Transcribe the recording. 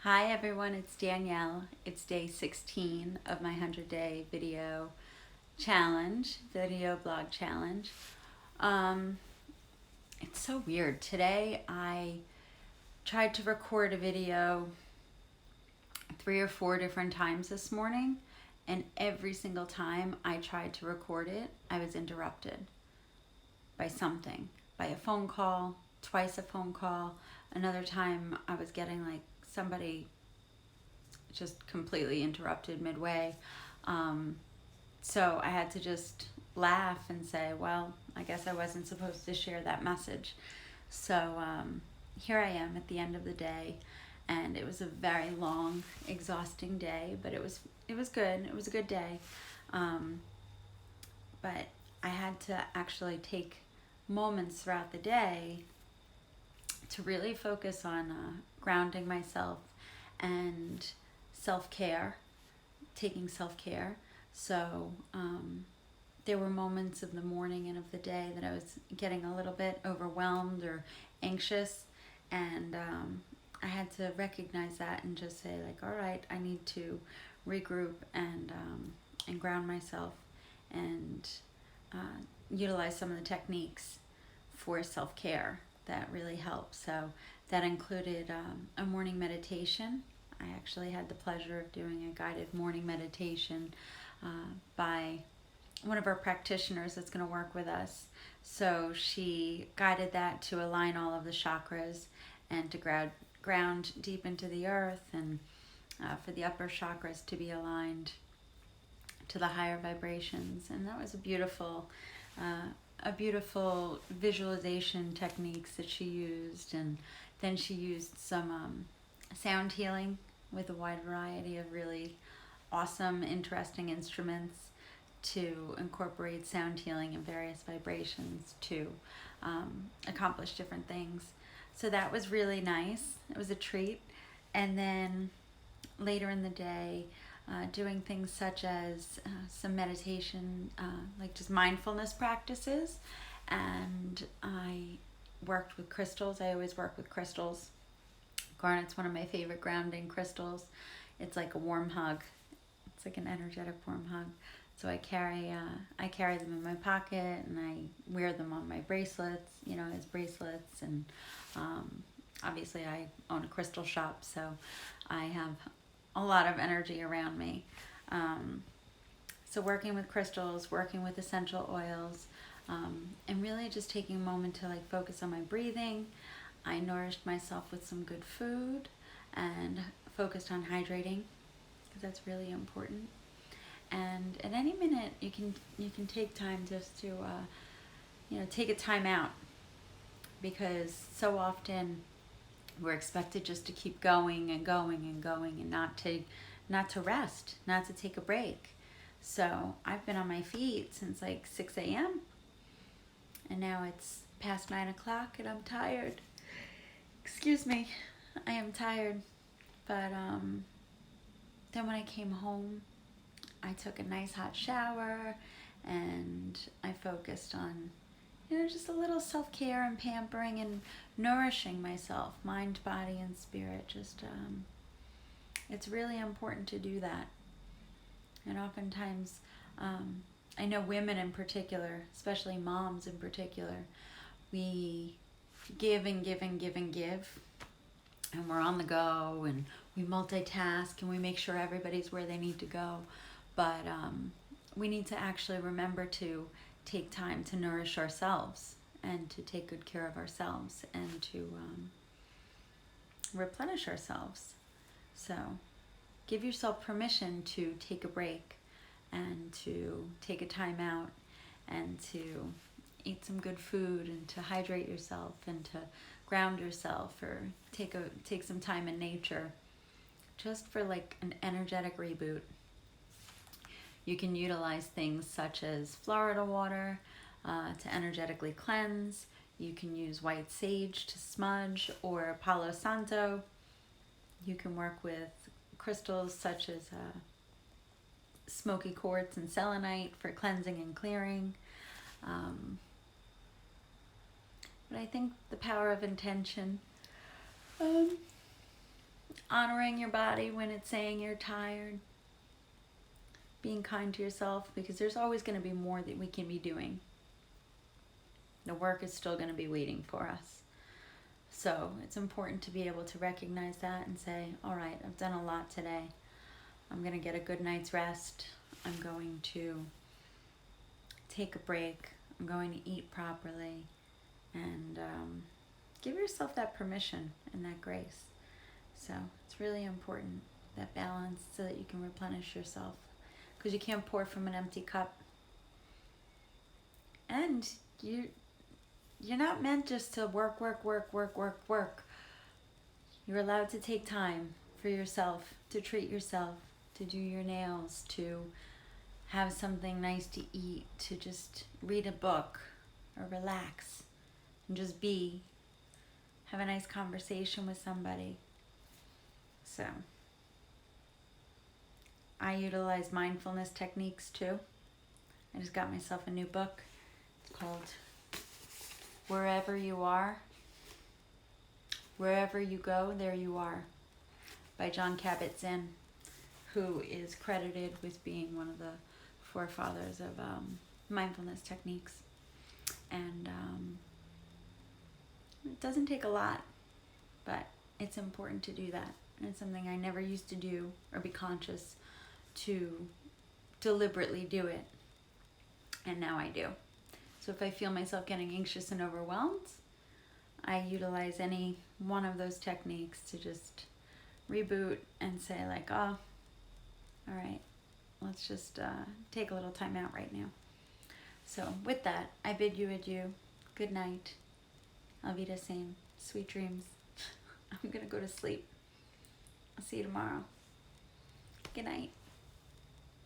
Hi everyone, it's Danielle. It's day 16 of my 100-day video challenge, video blog challenge. Um, it's so weird. Today I tried to record a video 3 or 4 different times this morning, and every single time I tried to record it, I was interrupted by something, by a phone call, twice a phone call. Another time I was getting like somebody just completely interrupted midway. So I had to just laugh and say, well, I guess I wasn't supposed to share that message. So here I am at the end of the day, and it was a very long, exhausting day, but it was good. It was a good day. But I had to actually take moments throughout the day to really focus on grounding myself and self-care, taking self-care. So there were moments of the morning and of the day that I was getting a little bit overwhelmed or anxious, and I had to recognize that and just say, like, all right, I need to regroup and ground myself and utilize some of the techniques for self-care that really help. So that included a morning meditation. I actually had the pleasure of doing a guided morning meditation by one of our practitioners that's going to work with us. So she guided that to align all of the chakras and to ground deep into the earth, and for the upper chakras to be aligned to the higher vibrations. And that was a beautiful visualization techniques that she used. And then she used some sound healing with a wide variety of really awesome, interesting instruments to incorporate sound healing and various vibrations to accomplish different things. So that was really nice. It was a treat. And then later in the day, doing things such as some meditation, like just mindfulness practices. And I worked with crystals. I always work with crystals. Garnet's one of my favorite grounding crystals. It's like a warm hug. It's like an energetic warm hug. So I carry them in my pocket, and I wear them on my bracelets, as bracelets. And obviously I own a crystal shop, so I have a lot of energy around me. So working with crystals, working with essential oils, and really just taking a moment to like focus on my breathing. I nourished myself with some good food and focused on hydrating, because that's really important. And at any minute, you can take time just to take a time out, because so often we're expected just to keep going and going and going, and not to rest, not to take a break. So I've been on my feet since like 6 a.m. and now it's past 9 o'clock and I'm tired. Excuse me, I am tired. But then when I came home, I took a nice hot shower, and I focused on just a little self-care and pampering and nourishing myself, mind, body, and spirit. Just it's really important to do that. And oftentimes, I know women in particular, especially moms in particular, we give and give and give and give, and we're on the go, and we multitask, and we make sure everybody's where they need to go. But we need to actually remember to take time to nourish ourselves and to take good care of ourselves and to replenish ourselves. So give yourself permission to take a break and to take a time out and to eat some good food and to hydrate yourself and to ground yourself, or take some time in nature, just for like an energetic reboot. You can utilize things such as Florida water to energetically cleanse. You can use white sage to smudge, or Palo Santo. You can work with crystals such as smoky quartz and selenite for cleansing and clearing. But I think the power of intention. honoring your body when it's saying you're tired, being kind to yourself, because there's always going to be more that we can be doing. The work is still going to be waiting for us. So it's important to be able to recognize that and say, all right, I've done a lot today. I'm going to get a good night's rest. I'm going to take a break. I'm going to eat properly. And give yourself that permission and that grace. So it's really important, that balance, so that you can replenish yourself. Because you can't pour from an empty cup. And you're not meant just to work. You're allowed to take time for yourself, to treat yourself, to do your nails, to have something nice to eat, to just read a book or relax and just be. Have a nice conversation with somebody. So I utilize mindfulness techniques too. I just got myself a new book. It's called Wherever You Are, Wherever You Go, There You Are, by Jon Kabat-Zinn, who is credited with being one of the forefathers of mindfulness techniques. And it doesn't take a lot, but it's important to do that. And it's something I never used to do or be conscious to deliberately do it. And now I do. So if I feel myself getting anxious and overwhelmed, I utilize any one of those techniques to just reboot and say like, oh, all right, let's just take a little time out right now. So with that, I bid you adieu. Good night. Auf Wiedersehen. Sweet dreams. I'm going to go to sleep. I'll see you tomorrow. Good night.